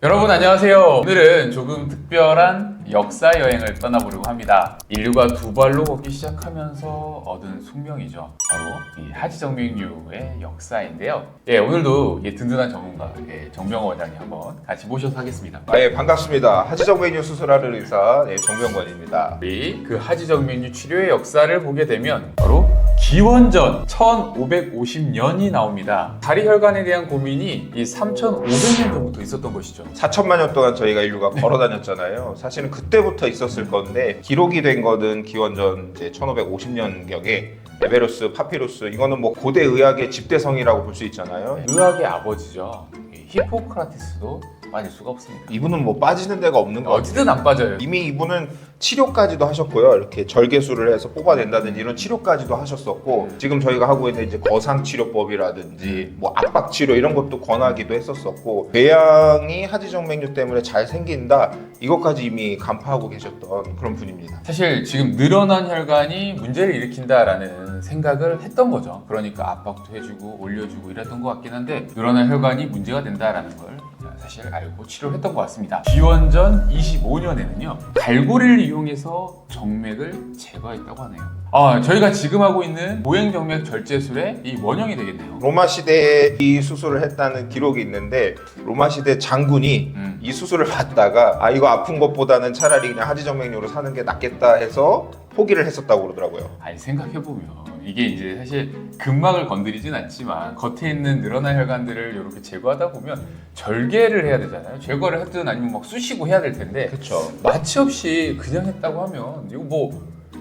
여러분 안녕하세요. 오늘은 조금 특별한 역사 여행을 떠나보려고 합니다. 인류가 두 발로 걷기 시작하면서 얻은 숙명이죠. 바로 이 하지정맥류의 역사인데요. 오늘도 든든한 전문가 정병호 원장님 한번 같이 모셔서 하겠습니다. 반갑습니다. 하지정맥류 수술하는 의사 정병권입니다. 우리 그 하지정맥류 치료의 역사를 보게 되면 바로 기원전 1550년이 나옵니다. 다리 혈관에 대한 고민이 이 3500년 전부터 있었던 것이죠. 4천만 년 동안 저희가 인류가 걸어 다녔잖아요. 사실은 그때부터 있었을 건데 기록이 된 거는 기원전 1550년경에 에베루스, 파피루스, 이거는 뭐 고대 의학의 집대성이라고 볼 수 있잖아요. 의학의 아버지죠. 히포크라테스도 빠질 수가 없습니다. 이분은 뭐 빠지는 데가 없는 거 같아요. 어디든 안 빠져요. 이미 이분은 치료까지도 하셨고요. 이렇게 절개술을 해서 뽑아낸다든지 이런 치료까지도 하셨었고, 지금 저희가 하고 있는 이제 거상치료법이라든지 뭐 압박치료 이런 것도 권하기도 했었었고, 궤양이 하지정맥류 때문에 잘 생긴다, 이것까지 이미 간파하고 계셨던 그런 분입니다. 사실 지금 늘어난 혈관이 문제를 일으킨다라는 생각을 했던 거죠. 그러니까 압박도 해주고 올려주고 이랬던 것 같긴 한데, 늘어난 혈관이 문제가 된다라는 걸 사실 알고 치료를 했던 것 같습니다. 기원전 25년에는요 갈고리를 이용해서 정맥을 제거했다고 하네요. 저희가 지금 하고 있는 보행정맥 절제술의 이 원형이 되겠네요. 로마 시대에 이 수술을 했다는 기록이 있는데, 로마 시대 장군이 이 수술을 받다가 이거 아픈 것보다는 차라리 그냥 하지정맥류로 사는 게 낫겠다 해서 포기를 했었다고 그러더라고요. 아니 생각해보면 이게 이제 사실 근막을 건드리진 않지만 겉에 있는 늘어난 혈관들을 이렇게 제거하다 보면 절개를 해야 되잖아요. 제거를 하든 아니면 막 쑤시고 해야 될 텐데, 그렇죠. 마취 없이 그냥 했다고 하면 이거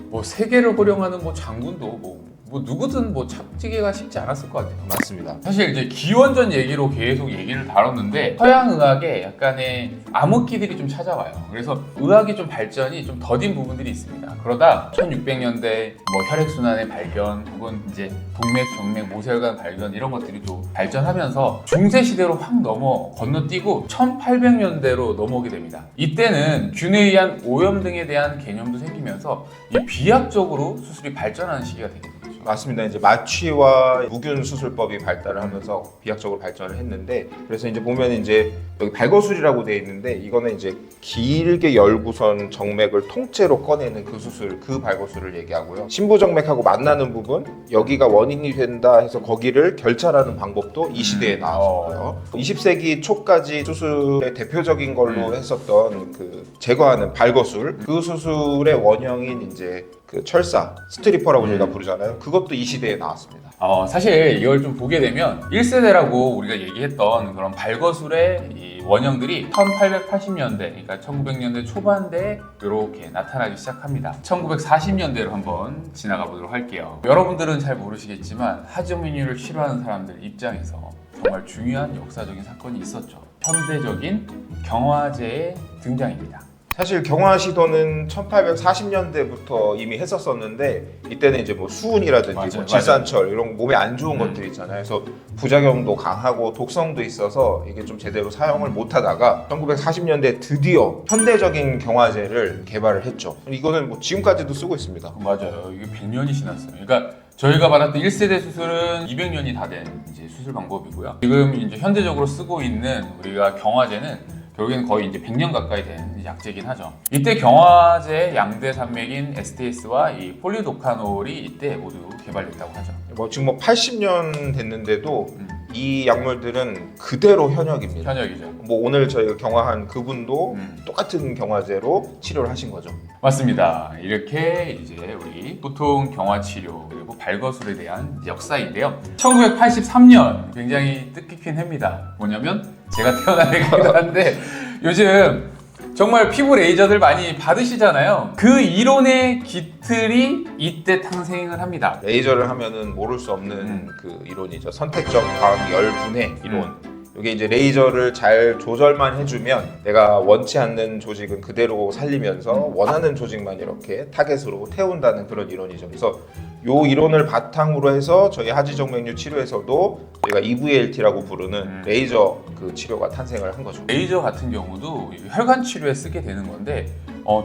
뭐 세계를 호령하는 뭐 장군도 뭐 누구든 뭐 잡지기가 쉽지 않았을 것 같아요. 맞습니다. 사실 이제 기원전 얘기로 계속 얘기를 다뤘는데, 서양 의학에 약간의 암흑기들이 좀 찾아와요. 그래서 의학이 좀 발전이 좀 더딘 부분들이 있습니다. 그러다 1600년대 뭐 혈액순환의 발견, 혹은 이제 동맥, 정맥, 모세혈관 발견, 이런 것들이 좀 발전하면서 중세 시대로 확 건너뛰고 1800년대로 넘어오게 됩니다. 이때는 균에 의한 오염 등에 대한 개념도 생기면서 이 비약적으로 수술이 발전하는 시기가 되게 됩니다. 맞습니다. 이제 마취와 무균 수술법이 발달을 하면서 비약적으로 발전을 했는데, 그래서 이제 보면 이제 여기 발거술이라고 되어 있는데, 이거는 이제 길게 열고선 정맥을 통째로 꺼내는 그 수술, 그 발거술을 얘기하고요. 신부정맥하고 만나는 부분, 여기가 원인이 된다 해서 거기를 결찰하는 방법도 이 시대에 나왔고요. 20세기 초까지 수술의 대표적인 걸로 했었던 그 제거하는 발거술, 그 수술의 원형인 이제 그 철사, 스트리퍼라고 저희가 부르잖아요. 그것도 이 시대에 나왔습니다. 사실 이걸 좀 보게 되면 1세대라고 우리가 얘기했던 그런 발거술의 이 원형들이 1880년대, 그러니까 1900년대 초반대에 이렇게 나타나기 시작합니다. 1940년대로 한번 지나가 보도록 할게요. 여러분들은 잘 모르시겠지만 하지정맥류를 치료하는 사람들 입장에서 정말 중요한 역사적인 사건이 있었죠. 현대적인 경화제의 등장입니다. 사실 경화 시도는 1840년대부터 이미 했었었는데, 이때는 이제 뭐 수은이라든지 맞아요, 질산철 이런 몸에 안 좋은 것들 있잖아요. 그래서 부작용도 강하고 독성도 있어서 이게 좀 제대로 사용을 못 하다가 1940년대 드디어 현대적인 경화제를 개발을 했죠. 이거는 뭐 지금까지도 쓰고 있습니다. 맞아요. 이게 100년이 지났어요. 그러니까 저희가 받았던 1세대 수술은 200년이 다 된 이제 수술 방법이고요. 지금 이제 현대적으로 쓰고 있는 우리가 경화제는 결국엔 거의 이제 100년 가까이 된 약제긴 하죠. 이때 경화제 양대 산맥인 STS와 이 폴리도카놀이 이때 모두 개발됐다고 하죠. 뭐 지금 뭐 80년 됐는데도 이 약물들은 그대로 현역입니다. 현역이죠. 뭐 오늘 저희가 경화한 그분도 똑같은 경화제로 치료를 하신 거죠. 맞습니다. 이렇게 이제 우리 보통 경화 치료 그리고 발거술에 대한 역사인데요. 1983년 굉장히 뜻깊은 해입니다. 뭐냐면 제가 태어난 해이기도 한데, 요즘 정말 피부 레이저들 많이 받으시잖아요. 그 이론의 깃틀이 이때 탄생을 합니다. 레이저를 하면은 모를 수 없는 그 이론이죠. 선택적 광 열분해 이론. 이게 이제 레이저를 잘 조절만 해주면 내가 원치 않는 조직은 그대로 살리면서 원하는 조직만 이렇게 타겟으로 태운다는 그런 이론이죠. 그래서 요 이론을 바탕으로 해서 저희 하지정맥류 치료에서도 저희가 EVLT라고 부르는 레이저 그 치료가 탄생을 한 거죠. 레이저 같은 경우도 혈관 치료에 쓰게 되는 건데,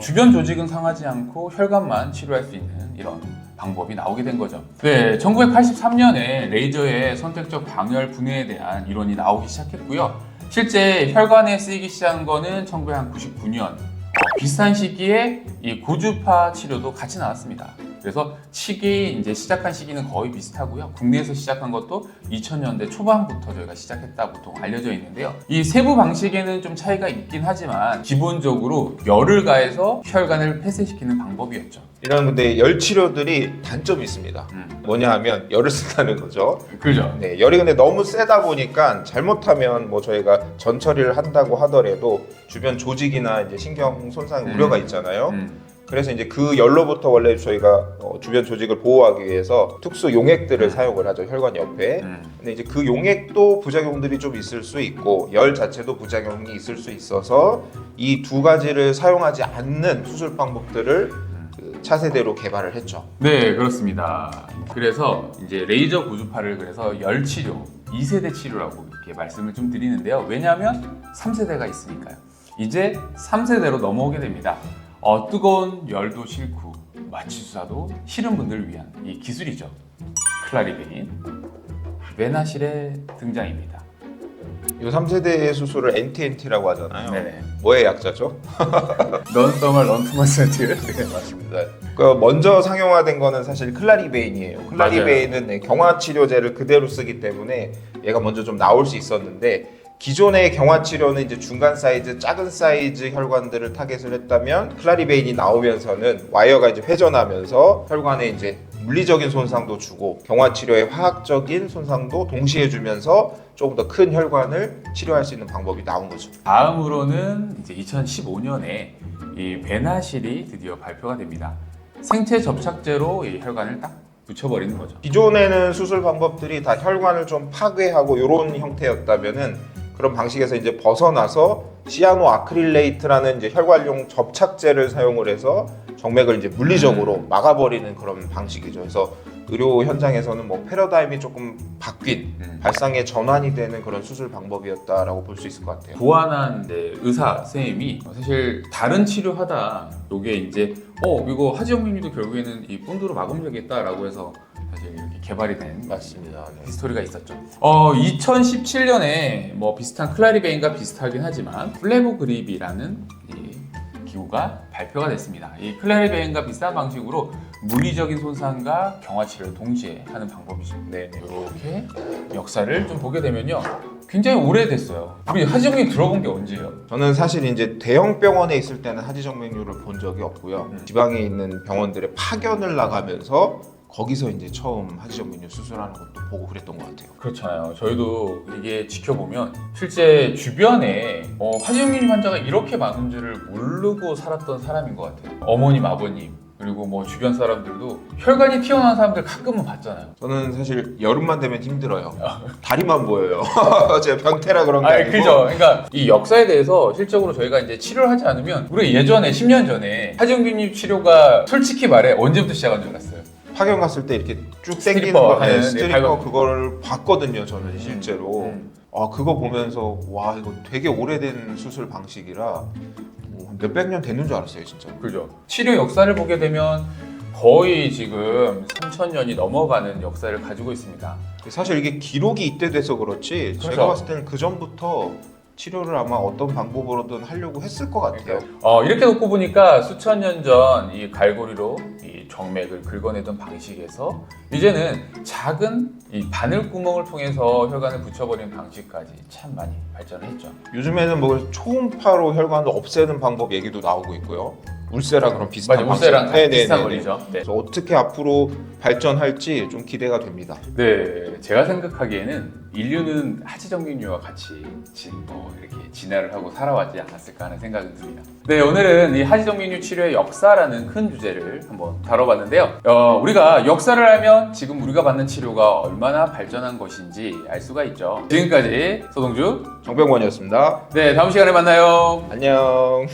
주변 조직은 상하지 않고 혈관만 치료할 수 있는 이런 방법이 나오게 된 거죠. 네, 1983년에 레이저의 선택적 방열 분해에 대한 이론이 나오기 시작했고요. 실제 혈관에 쓰이기 시작한 거는 1999년 비슷한 시기에 이 고주파 치료도 같이 나왔습니다. 그래서 이제 시작한 시기는 거의 비슷하고요. 국내에서 시작한 것도 2000년대 초반부터 저희가 시작했다 보통 알려져 있는데요. 이 세부 방식에는 좀 차이가 있긴 하지만 기본적으로 열을 가해서 혈관을 폐쇄시키는 방법이었죠. 이런 근데 열 치료들이 단점이 있습니다. 뭐냐 하면 열을 쓴다는 거죠. 그죠? 네, 열이 근데 너무 세다 보니까 잘못하면 뭐 저희가 전 처리를 한다고 하더라도 주변 조직이나 이제 신경 손상 우려가 있잖아요. 그래서 이제 그 열로부터 원래 저희가 주변 조직을 보호하기 위해서 특수 용액들을 사용을 하죠, 혈관 옆에. 근데 이제 그 용액도 부작용들이 좀 있을 수 있고 열 자체도 부작용이 있을 수 있어서 이 두 가지를 사용하지 않는 수술 방법들을 그 차세대로 개발을 했죠. 네, 그렇습니다. 그래서 이제 레이저 고주파를 그래서 열 치료, 2세대 치료라고 이렇게 말씀을 좀 드리는데요. 왜냐하면 3세대가 있으니까요. 이제 3세대로 넘어오게 됩니다. 뜨거운 열도 싫고 마취주사도 싫은 분들을 위한 이 기술이죠. 클라리베인 베나실의 등장입니다. 이 3세대의 수술을 NTNT라고 하잖아요. 네네. 뭐의 약자죠? 넌더멀 런투머센트. 네, 맞습니다. 그 먼저 상용화된 거는 사실 클라리베인이에요. 클라리베인은 네, 경화 치료제를 그대로 쓰기 때문에 얘가 먼저 좀 나올 수 있었는데 기존의 경화 치료는 이제 중간 사이즈, 작은 사이즈 혈관들을 타겟을 했다면 클라리베인이 나오면서는 와이어가 이제 회전하면서 혈관에 이제 물리적인 손상도 주고 경화 치료의 화학적인 손상도 동시에 주면서 조금 더 큰 혈관을 치료할 수 있는 방법이 나온 거죠. 다음으로는 이제 2015년에 이 베나실이 드디어 발표가 됩니다. 생체 접착제로 이 혈관을 딱 붙여버리는 거죠. 기존에는 수술 방법들이 다 혈관을 좀 파괴하고 이런 형태였다면은 그런 방식에서 이제 벗어나서 시아노 아크릴레이트라는 이제 혈관용 접착제를 사용을 해서 정맥을 이제 물리적으로 막아버리는 그런 방식이죠. 그래서 의료 현장에서는 뭐 패러다임이 조금 바뀐 발상의 전환이 되는 그런 수술 방법이었다라고 볼 수 있을 것 같아요. 고안한 의사 선생님이 사실 다른 치료하다 요게 이제 이거 하지영민님도 결국에는 이 본드로 막으면 되겠다라고 해서 사실 이렇게 개발이 된 맞습니다. 네. 히스토리가 있었죠. 2017년에 뭐 비슷한 클라리베인과 비슷하긴 하지만 플레보그립이라는 이 기구가 발표가 됐습니다. 이 클라리베인과 비슷한 방식으로 물리적인 손상과 경화 치료를 동시에 하는 방법이죠. 네. 이렇게 역사를 좀 보게 되면요, 굉장히 오래됐어요. 우리 하지영민 들어본 게 언제예요? 저는 사실 이제 대형 병원에 있을 때는 하지정맥류를 본 적이 없고요. 지방에 있는 병원들의 파견을 나가면서 거기서 이제 처음 하지정맥류 수술하는 것도 보고 그랬던 것 같아요. 그렇잖아요. 저희도 이게 지켜보면 실제 주변에 하지영민 환자가 이렇게 많은 줄을 모르고 살았던 사람인 것 같아요. 어머님, 아버님, 그리고 뭐 주변 사람들도 혈관이 튀어나온 사람들 가끔은 봤잖아요. 저는 사실 여름만 되면 힘들어요. 다리만 보여요. 제가 변태라 그런 게 아니고. 그죠. 그러니까 이 역사에 대해서 실적으로 저희가 이제 치료를 하지 않으면 우리 예전에 10년 전에 하지영민 치료가 솔직히 말해 언제부터 시작한 줄 알았어요? 파견 갔을 때 이렇게 쭉 당기는 스트리퍼, 거, 네, 스트리퍼 네, 그거를 봤거든요. 저는 실제로. 그거 보면서 와 이거 되게 오래된 수술 방식이라 몇백 년 됐는 줄 알았어요, 진짜. 그죠. 치료 역사를 보게 되면 거의 지금 3,000년이 넘어가는 역사를 가지고 있습니다. 사실 이게 기록이 이때 돼서 그렇지 그렇죠. 제가 봤을 때는 그 전부터 치료를 아마 어떤 방법으로든 하려고 했을 것 같아요. 이렇게 놓고 보니까 수천 년 전 이 갈고리로 이 정맥을 긁어내던 방식에서 이제는 작은 이 바늘 구멍을 통해서 혈관을 붙여버리는 방식까지 참 많이 발전을 했죠. 요즘에는 뭐 초음파로 혈관을 없애는 방법 얘기도 나오고 있고요. 울세라 그런 비슷한 맞아요. 울세랑 방식. 비슷한 거리죠. 네. 그래서 어떻게 앞으로 발전할지 좀 기대가 됩니다. 네, 제가 생각하기에는 인류는 하지정맥류와 같이 이렇게 진화를 하고 살아왔지 않았을까 하는 생각이 듭니다. 네, 오늘은 이 하지정맥류 치료의 역사라는 큰 주제를 한번 다뤄봤는데요. 우리가 역사를 알면 지금 우리가 받는 치료가 얼마나 발전한 것인지 알 수가 있죠. 지금까지 서동주 정병원이었습니다. 네, 다음 시간에 만나요. 안녕.